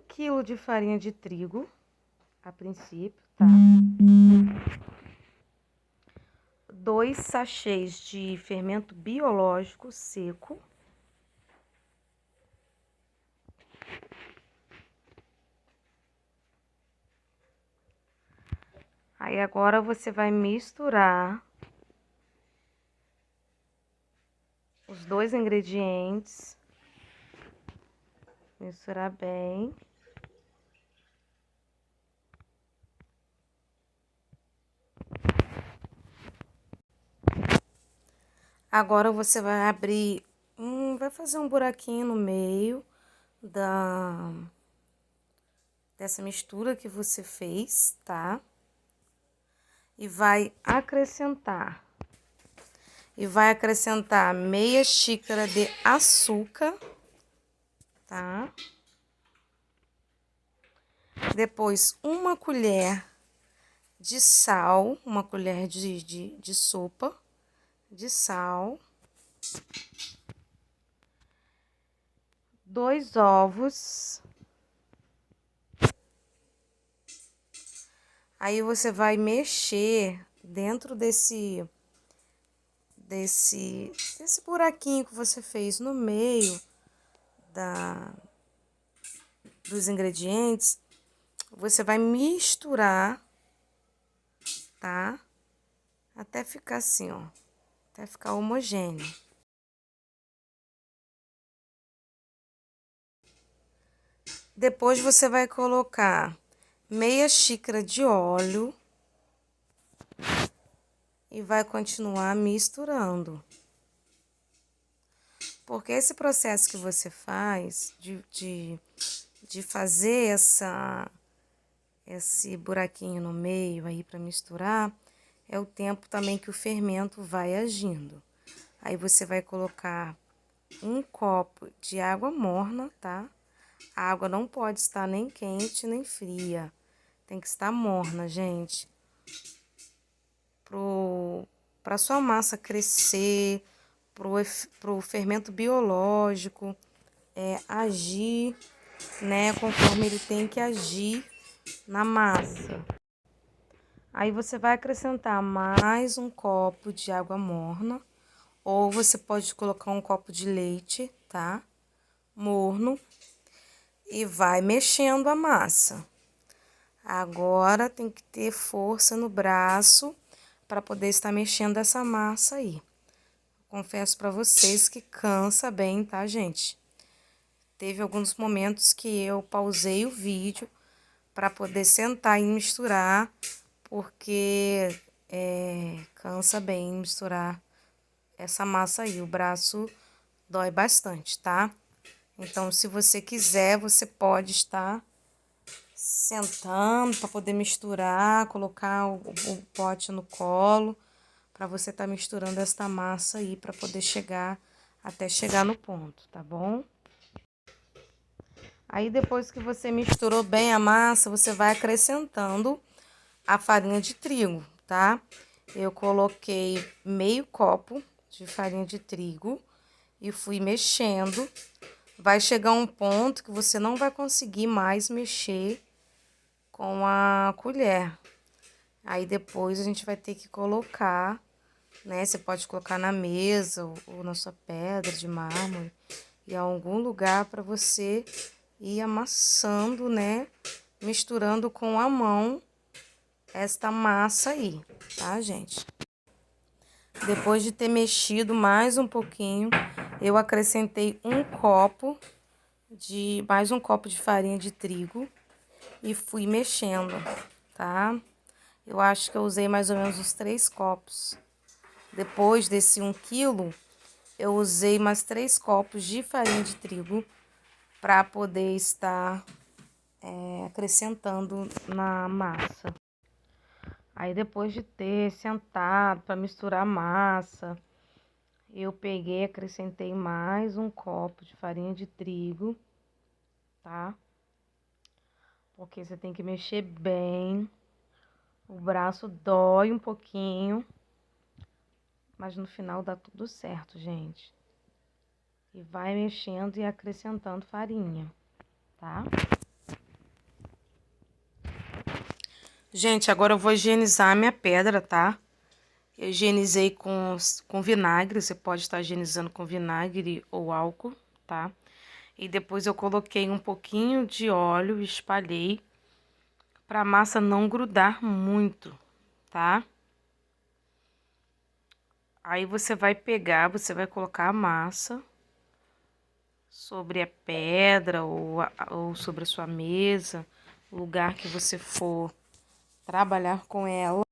Quilo de farinha de trigo, a princípio, tá? 2 sachês de fermento biológico seco. Aí agora você vai misturar os 2 ingredientes. Misturar bem. Agora você vai abrir, vai fazer um buraquinho no meio dessa mistura que você fez, tá? E vai acrescentar meia xícara de açúcar, tá? Depois, uma colher de sal, uma colher de sopa de sal. 2 ovos. Aí você vai mexer dentro desse buraquinho que você fez no meio dos ingredientes. Você vai misturar, tá? Até ficar assim, ó. Até ficar homogêneo. Depois você vai colocar meia xícara de óleo e vai continuar misturando. Porque esse processo que você faz de fazer esse buraquinho no meio aí para misturar, é o tempo também que o fermento vai agindo. Aí você vai colocar 1 copo de água morna, tá? A água não pode estar nem quente nem fria, tem que estar morna, gente. Para sua massa crescer, pro fermento biológico agir, né, conforme ele tem que agir na massa. Aí você vai acrescentar mais 1 copo de água morna, ou você pode colocar 1 copo de leite, tá? Morno, e vai mexendo a massa. Agora tem que ter força no braço para poder estar mexendo essa massa aí. Confesso para vocês que cansa bem, tá, gente? Teve alguns momentos que eu pausei o vídeo para poder sentar e misturar, porque cansa bem misturar essa massa aí. O braço dói bastante, tá? Então, se você quiser, você pode estar sentando para poder misturar, colocar o pote no colo, para você estar misturando esta massa aí, para poder até chegar no ponto, tá bom? Aí, depois que você misturou bem a massa, você vai acrescentando a farinha de trigo, tá? Eu coloquei meio copo de farinha de trigo e fui mexendo. Vai chegar um ponto que você não vai conseguir mais mexer com a colher. Aí depois a gente vai ter que colocar, né? Você pode colocar na mesa ou na sua pedra de mármore, em algum lugar para você ir amassando, né? Misturando com a mão esta massa aí, tá, gente? Depois de ter mexido mais um pouquinho, eu acrescentei mais um copo de farinha de trigo e fui mexendo, tá? Eu acho que eu usei mais ou menos uns 3 copos. Depois desse 1 quilo, eu usei mais 3 copos de farinha de trigo para poder estar acrescentando na massa. Aí depois de ter sentado para misturar a massa eu peguei, acrescentei mais um copo de farinha de trigo, tá? Porque você tem que mexer bem. O braço dói um pouquinho, mas no final dá tudo certo, gente. E vai mexendo e acrescentando farinha, tá? Gente, agora eu vou higienizar a minha pedra, tá? Eu higienizei com vinagre, você pode estar higienizando com vinagre ou álcool, tá? E depois eu coloquei um pouquinho de óleo e espalhei pra massa não grudar muito, tá? Aí você vai pegar, você vai colocar a massa sobre a pedra ou sobre a sua mesa, o lugar que você for trabalhar com ela.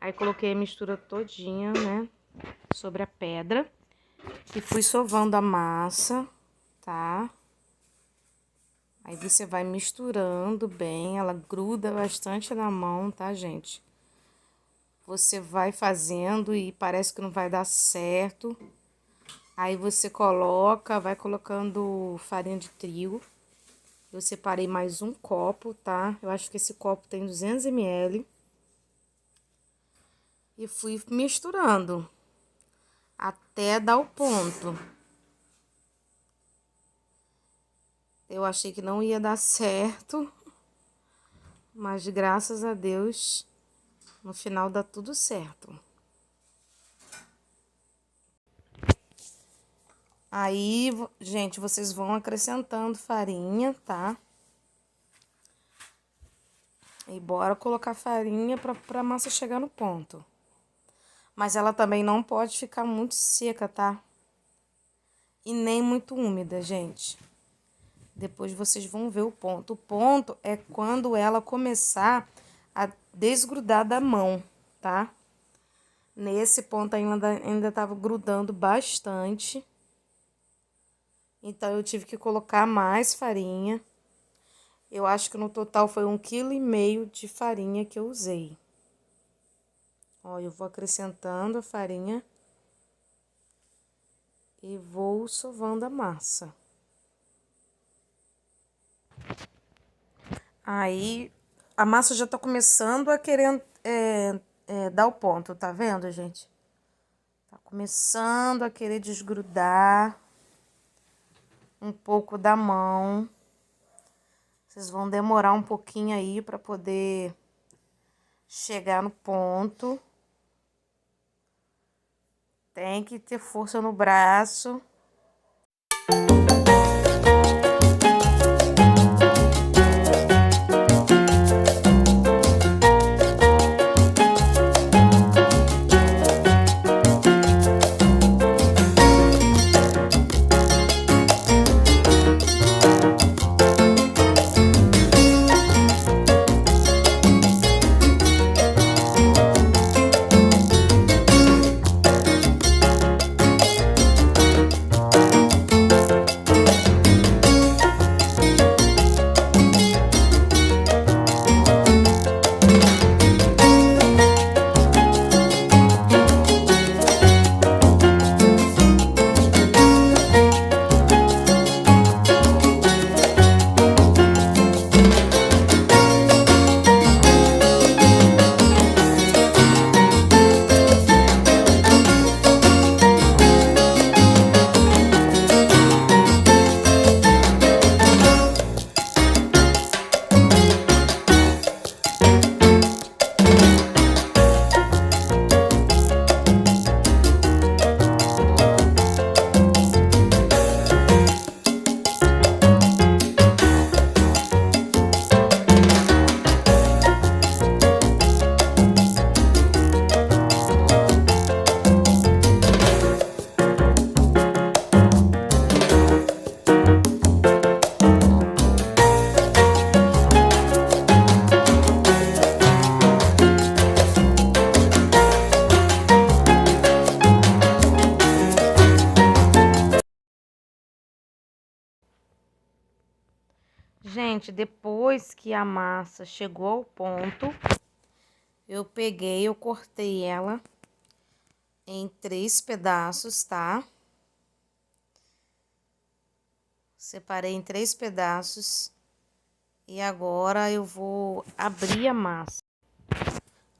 Aí coloquei a mistura todinha, né, sobre a pedra e fui sovando a massa, tá? Aí você vai misturando bem, ela gruda bastante na mão, tá, gente? Você vai fazendo e parece que não vai dar certo. Aí você coloca, vai colocando farinha de trigo. Eu separei mais um copo, tá? Eu acho que esse copo tem 200 ml. E fui misturando até dar o ponto. Eu achei que não ia dar certo, mas graças a Deus, no final dá tudo certo. Aí, gente, vocês vão acrescentando farinha, tá? E bora colocar farinha pra massa chegar no ponto. Mas ela também não pode ficar muito seca, tá? E nem muito úmida, gente. Depois vocês vão ver o ponto. O ponto é quando ela começar a desgrudar da mão, tá? Nesse ponto ainda tava grudando bastante. Então, eu tive que colocar mais farinha. Eu acho que no total foi 1,5 kg de farinha que eu usei. Ó, eu vou acrescentando a farinha e vou sovando a massa. Aí, a massa já tá começando a querer dar o ponto, tá vendo, gente? Tá começando a querer desgrudar um pouco da mão. Vocês vão demorar um pouquinho aí pra poder chegar no ponto. Tem que ter força no braço. Gente, depois que a massa chegou ao ponto, eu peguei, eu cortei ela em 3 pedaços, tá? Separei em 3 pedaços. E agora eu vou abrir a massa.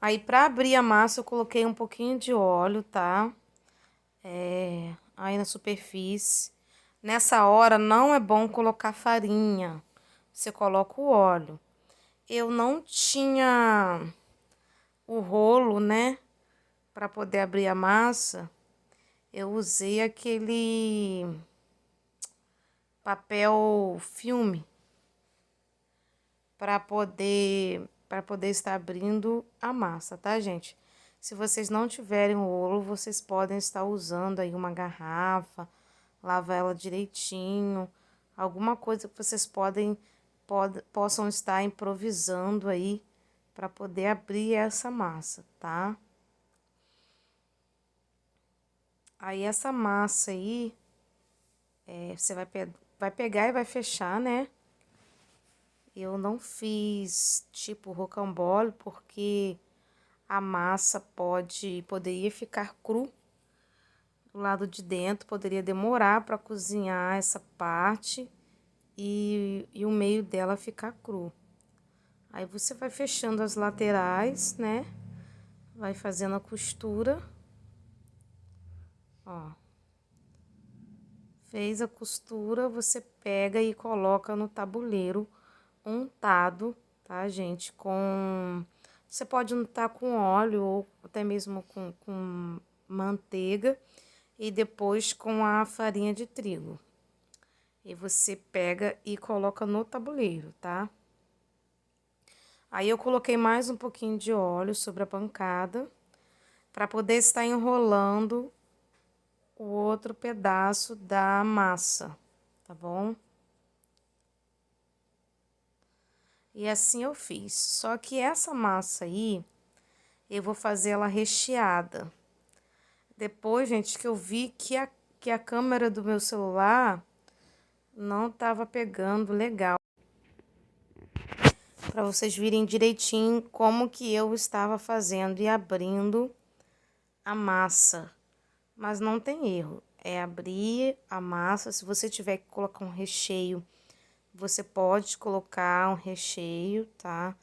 Aí, pra abrir a massa, eu coloquei um pouquinho de óleo, tá? Aí na superfície. Nessa hora, não é bom colocar farinha. Você coloca o óleo. Eu não tinha o rolo, né? Pra poder abrir a massa. Eu usei aquele papel filme para poder estar abrindo a massa, tá, gente? Se vocês não tiverem o rolo, vocês podem estar usando aí uma garrafa, lavar ela direitinho, alguma coisa que vocês possam estar improvisando aí para poder abrir essa massa, tá? Aí essa massa aí, você vai pegar e vai fechar, né? Eu não fiz tipo rocambole porque a massa poderia ficar cru do lado de dentro, poderia demorar para cozinhar essa parte e o meio dela ficar cru. Aí você vai fechando as laterais, né? Vai fazendo a costura, ó. Fez a costura, você pega e coloca no tabuleiro untado, tá, gente? Você pode untar com óleo ou até mesmo com manteiga e depois com a farinha de trigo. E você pega e coloca no tabuleiro, tá? Aí eu coloquei mais um pouquinho de óleo sobre a pancada para poder estar enrolando o outro pedaço da massa, tá bom? E assim eu fiz. Só que essa massa aí, eu vou fazer ela recheada. Depois, gente, que eu vi que a câmera do meu celular não tava pegando legal. Para vocês virem direitinho como que eu estava fazendo e abrindo a massa. Mas não tem erro. É abrir a massa. Se você tiver que colocar um recheio, você pode colocar um recheio, tá?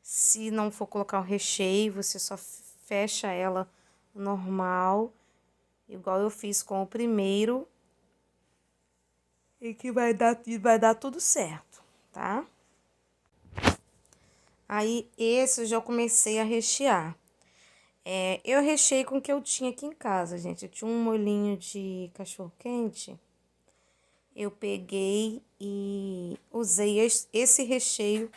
Se não for colocar um recheio, você só fecha ela normal, igual eu fiz com o primeiro. E que vai dar tudo certo, tá? Aí, esse eu já comecei a rechear. Eu recheei com o que eu tinha aqui em casa, gente. Eu tinha um molhinho de cachorro-quente. Eu peguei e usei esse recheio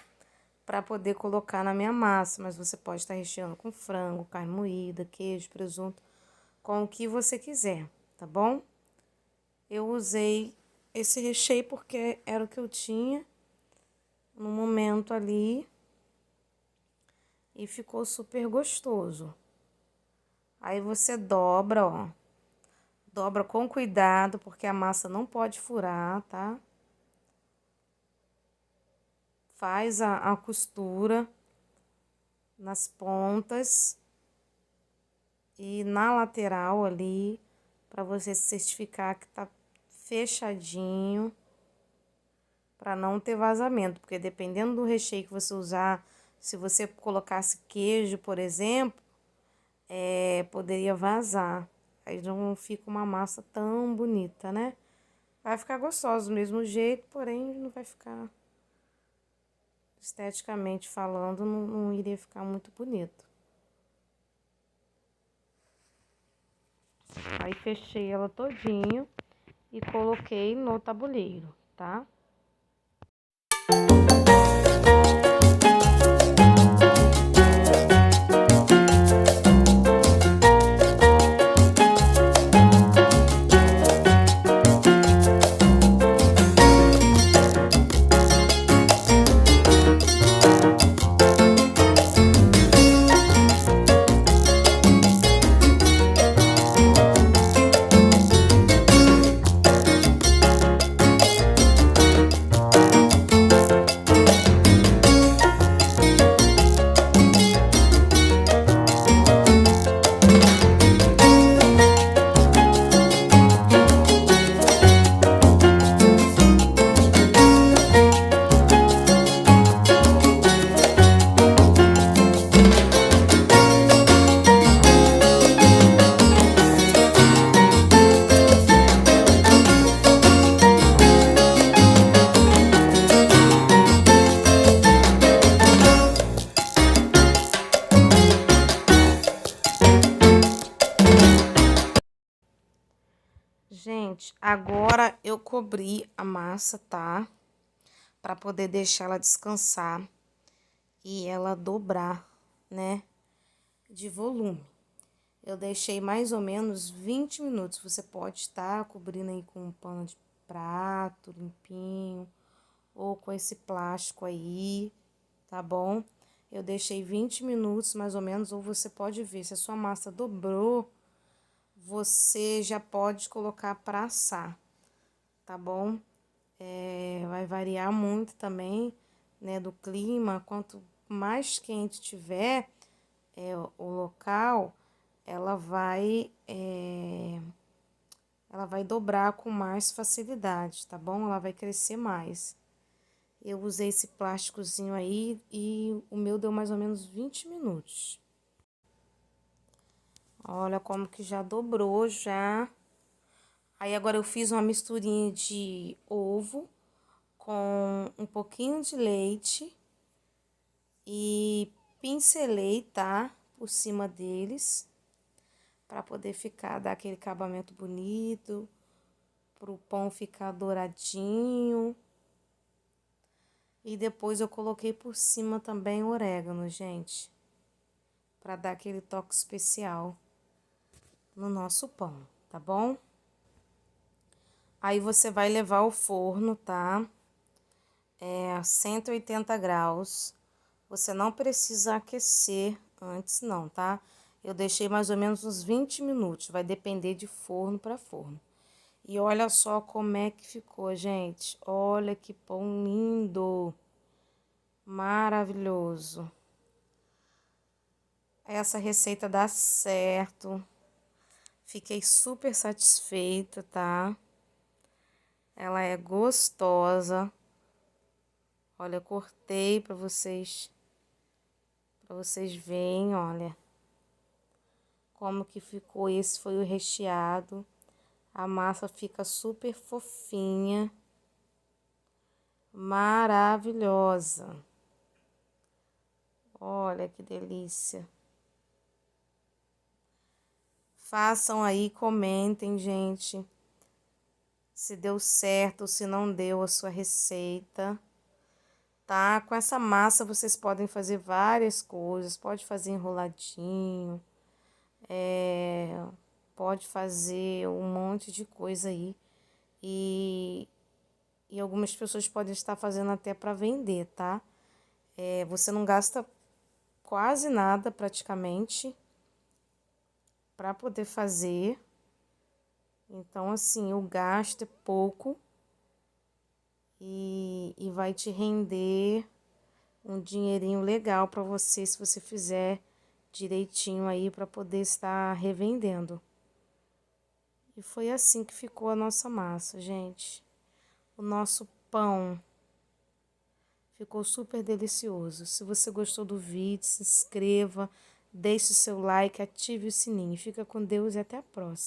para poder colocar na minha massa. Mas você pode estar recheando com frango, carne moída, queijo, presunto, com o que você quiser, tá bom? Eu usei esse recheio porque era o que eu tinha no momento ali. E ficou super gostoso. Aí você dobra, ó. Dobra com cuidado, porque a massa não pode furar, tá? Faz a costura nas pontas e na lateral ali, para você certificar que tá fechadinho, para não ter vazamento, porque dependendo do recheio que você usar, se você colocasse queijo, por exemplo, poderia vazar. Aí não fica uma massa tão bonita, né? Vai ficar gostosa do mesmo jeito, porém não vai ficar, esteticamente falando, não iria ficar muito bonito. Aí fechei ela todinho e coloquei no tabuleiro, tá? Gente, agora eu cobri a massa, tá? Pra poder deixar ela descansar e ela dobrar, né? De volume. Eu deixei mais ou menos 20 minutos. Você pode estar cobrindo aí com um pano de prato limpinho ou com esse plástico aí, tá bom? Eu deixei 20 minutos mais ou menos, ou você pode ver se a sua massa dobrou, você já pode colocar para assar, tá bom? Vai variar muito também, né, do clima. Quanto mais quente tiver o local, ela vai dobrar com mais facilidade, tá bom? Ela vai crescer mais. Eu usei esse plásticozinho aí e o meu deu mais ou menos 20 minutos. Olha como que já dobrou já. Aí agora eu fiz uma misturinha de ovo com um pouquinho de leite e pincelei, tá? Por cima deles, para poder dar aquele acabamento bonito, pro pão ficar douradinho. E depois eu coloquei por cima também o orégano, gente, para dar aquele toque especial no nosso pão, tá bom? Aí você vai levar ao forno, tá? A 180 graus. Você não precisa aquecer antes não, tá? Eu deixei mais ou menos uns 20 minutos, vai depender de forno para forno. E olha só como é que ficou, gente. Olha que pão lindo. Maravilhoso. Essa receita dá certo. Fiquei super satisfeita, tá? Ela é gostosa. Olha, eu cortei para vocês verem, olha. Como que ficou. Esse foi o recheado. A massa fica super fofinha. Maravilhosa. Olha que delícia. Façam aí, comentem, gente, se deu certo ou se não deu a sua receita, tá? Com essa massa vocês podem fazer várias coisas, pode fazer enroladinho, pode fazer um monte de coisa aí. E algumas pessoas podem estar fazendo até para vender, tá? Você não gasta quase nada praticamente para poder fazer. Então, assim, o gasto é pouco e vai te render um dinheirinho legal para você se você fizer direitinho aí para poder estar revendendo. E foi assim que ficou a nossa massa, gente. O nosso pão ficou super delicioso. Se você gostou do vídeo, se inscreva, deixe o seu like, ative o sininho. Fica com Deus e até a próxima.